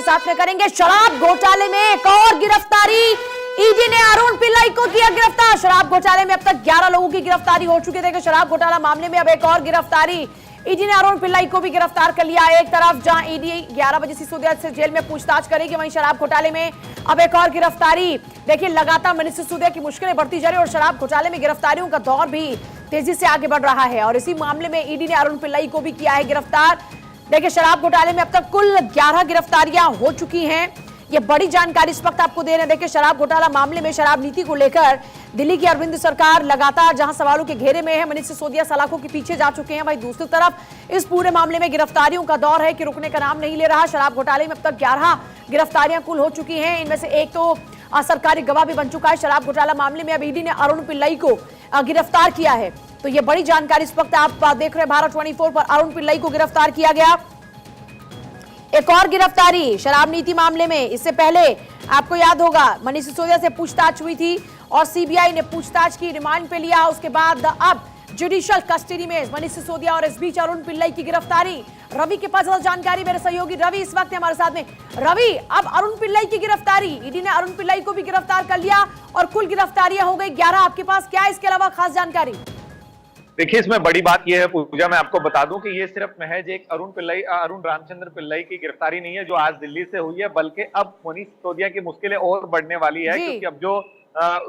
साथ में करेंगे। शराब घोटाले में एक और गिरफ्तारी, ईडी ने अरुण पिल्लाई को किया गिरफ्तार। शराब घोटाले में अब तक 11 लोगों की गिरफ्तारी हो चुकी है। देखिए शराब घोटाला मामले में अब एक और गिरफ्तारी, ईडी ने अरुण पिल्लाई को भी गिरफ्तार कर लिया। एक तरफ जहां ईडी 11 बजे सिसोदिया से जेल में पूछताछ करेगी, वहीं शराब घोटाले में अब एक और गिरफ्तारी। देखिए लगातार मनीष सिसोदिया की मुश्किलें बढ़ती जा रही है और शराब घोटाले में गिरफ्तारियों का दौर भी तेजी से आगे बढ़ रहा है और इसी मामले में ईडी ने अरुण पिल्लाई को भी किया है गिरफ्तार। देखिए शराब घोटाले में अब तक कुल 11 गिरफ्तारियां हो चुकी हैं। ये बड़ी जानकारी इस वक्त आपको दे रहे हैं। देखिए शराब घोटाला मामले में शराब नीति को लेकर दिल्ली की अरविंद सरकार लगातार जहां सवालों के घेरे में है, मनीष सिसोदिया सलाखों के पीछे जा चुके हैं। वहीं दूसरी तरफ इस पूरे मामले में गिरफ्तारियों का दौर है कि रुकने का नाम नहीं ले रहा। शराब घोटाले में अब तक 11 गिरफ्तारियां कुल हो चुकी हैं, इनमें से एक तो सरकारी गवाह भी बन चुका है। शराब घोटाला मामले में अब ईडी ने अरुण पिल्लाई को गिरफ्तार किया है। तो ये बड़ी जानकारी इस वक्त आप देख रहे हैं भारत 24 पर। अरुण पिल्लाई को गिरफ्तार किया गया। एक और गिरफ्तारी शराब नीति मामले में, इससे पहले आपको याद होगा मनीष सिसोदिया से पूछताछ हुई थी और सीबीआई ने पूछताछ की, रिमांड पे लिया। उसके बाद अब जुडिशियल कस्टडी में मनीष सिसोदिया और इस बीच अरुण पिल्लाई की गिरफ्तारी। रवि के पास ज्यादा जानकारी, मेरे सहयोगी रवि इस वक्त हमारे साथ में। रवि, अब अरुण पिल्लाई की गिरफ्तारी, ईडी ने अरुण पिल्लाई को भी गिरफ्तार कर लिया और कुल गिरफ्तारियां हो गई 11। आपके पास क्या है इसके अलावा खास जानकारी? देखिए इसमें बड़ी बात यह है पूजा, मैं आपको बता दूं कि ये सिर्फ महज एक अरुण रामचंद्र पिल्लाई की गिरफ्तारी नहीं है जो आज दिल्ली से हुई है, बल्कि अब मनीष सिसोदिया की मुश्किलें और बढ़ने वाली है। क्योंकि अब जो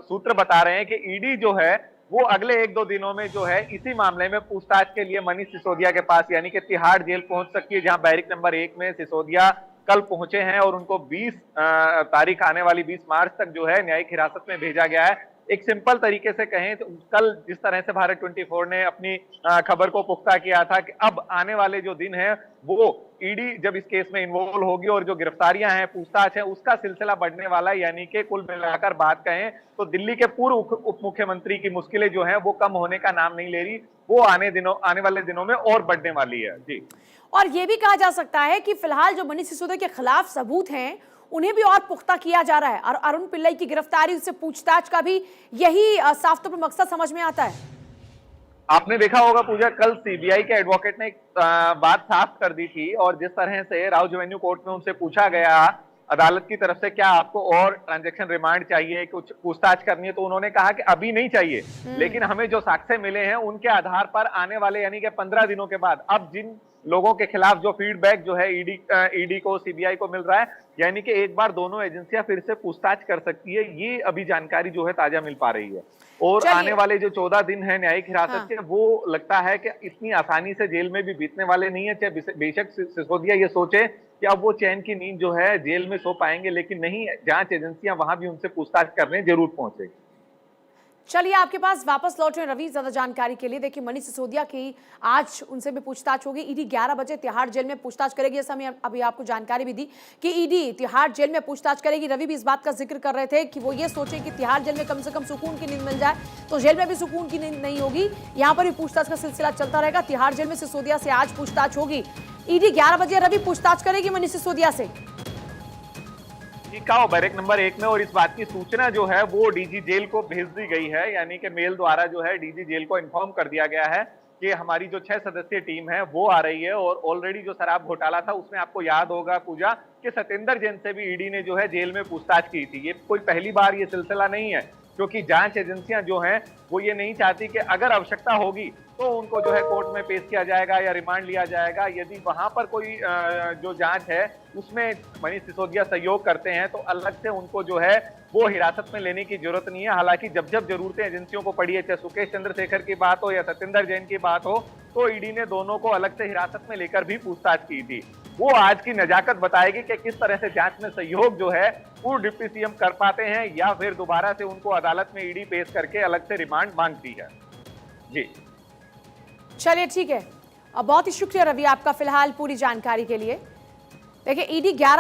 सूत्र बता रहे हैं कि ईडी जो है वो अगले 1-2 दिनों में जो है इसी मामले में पूछताछ के लिए मनीष सिसोदिया के पास यानी कि तिहाड़ जेल पहुंच सकती है, जहां बैरिक नंबर 1 में सिसोदिया कल पहुंचे हैं और उनको 20 तारीख आने वाली 20 मार्च तक जो है न्यायिक हिरासत में भेजा गया है। एक सिंपल तरीके से कहें तो कल जिस तरह से भारत 24 ने अपनी खबर को पुख्ता किया था कि अब आने वाले जो दिन है वो ईडी जब इस केस में इन्वॉल्व होगी और जो गिरफ्तारियां हैं, पूछताछ है, उसका सिलसिला बढ़ने वाला है। यानी कि कुल मिलाकर बात कहें तो दिल्ली के पूर्व उप मुख्यमंत्री की मुश्किलें जो हैं वो कम होने का नाम नहीं ले रही, वो आने वाले दिनों में और बढ़ने वाली है। जी, और ये भी कहा जा सकता है कि फिलहाल जो मनीष सिसोदिया के खिलाफ सबूत हैं उन्हें भी और पुख्ता किया जा रहा है और अरुण पिल्लाई की गिरफ्तारी, उससे पूछताछ का भी यही साफ तौर पर मकसद समझ में आता है। आपने देखा होगा पूजा, कल सीबीआई के एडवोकेट ने एक बात साफ कर दी थी और जिस तरह से राउज एवेन्यू कोर्ट में उनसे पूछा गया अदालत की तरफ से क्या आपको और ट्रांजैक्शन रिमांड चाहिए, कुछ पूछताछ करनी है, तो उन्होंने कहा कि अभी नहीं चाहिए, लेकिन हमें जो साक्ष्य मिले हैं उनके आधार पर आने वाले यानी कि 15 दिनों के बाद अब जिन लोगों के खिलाफ जो फीडबैक जो है ईडी को सीबीआई को मिल रहा है, यानी कि एक बार दोनों एजेंसियां फिर से पूछताछ कर सकती है। ये अभी जानकारी जो है ताजा मिल पा रही है और आने वाले जो 14 दिन है न्यायिक हिरासत के, वो लगता है कि इतनी आसानी से जेल में भी बीतने वाले नहीं है। चाहे बेशक सिसोदिया ये सोचे कि अब वो चैन की नींद जो है जेल में सो पाएंगे, लेकिन नहीं, जांच एजेंसियां वहां भी उनसे पूछताछ करने जरूर पहुंचेगी। चलिए आपके पास वापस लौट रहे हैं रवि ज्यादा जानकारी के लिए। देखिए मनीष सिसोदिया की आज उनसे भी पूछताछ होगी। ईडी 11 बजे तिहाड़ जेल में पूछताछ करेगी, जैसा मैं अभी आपको जानकारी भी दी कि ईडी तिहाड़ जेल में पूछताछ करेगी। रवि भी इस बात का जिक्र कर रहे थे कि वो ये सोचे कि तिहाड़ जेल में कम से कम सुकून की नींद मिल जाए, तो जेल में भी सुकून की नींद नहीं होगी, यहाँ पर भी पूछताछ का सिलसिला चलता रहेगा। तिहाड़ जेल में सिसोदिया से आज पूछताछ होगी। ईडी 11 बजे रवि पूछताछ करेगी मनीष सिसोदिया से बैरक नंबर 1 में, और इस बात की सूचना जो है वो डीजी जेल को भेज दी गई है, यानी कि मेल द्वारा जो है डीजी जेल को इन्फॉर्म कर दिया गया है कि हमारी जो 6 सदस्यीय टीम है वो आ रही है। और ऑलरेडी जो शराब घोटाला था उसमें आपको याद होगा पूजा कि सत्येंद्र जैन से भी ईडी ने जो है जेल में पूछताछ की थी। ये कोई पहली बार ये सिलसिला नहीं है, क्योंकि जांच एजेंसियां जो हैं वो ये नहीं चाहती कि अगर आवश्यकता होगी तो उनको जो है कोर्ट में पेश किया जाएगा या रिमांड लिया जाएगा। यदि वहां पर कोई जो जांच है उसमें मनीष सिसोदिया सहयोग करते हैं तो अलग से उनको जो है वो हिरासत में लेने की जरूरत नहीं है। हालांकि जब जब जरूरतें एजेंसियों को पड़ी है, चाहे सुकेश चंद्रशेखर की बात हो या सत्येंद्र जैन की बात हो, तो ईडी ने दोनों को अलग से हिरासत में लेकर भी पूछताछ की थी। वो आज की नजाकत बताएगी कि किस तरह से जांच में सहयोग जो है पूर्व डिप्टी सीएम कर पाते हैं या फिर दोबारा से उनको अदालत में ईडी पेश करके अलग से रिमांड मांगती है। जी चलिए ठीक है, बहुत ही शुक्रिया रवि आपका फिलहाल पूरी जानकारी के लिए। देखिए ईडी 11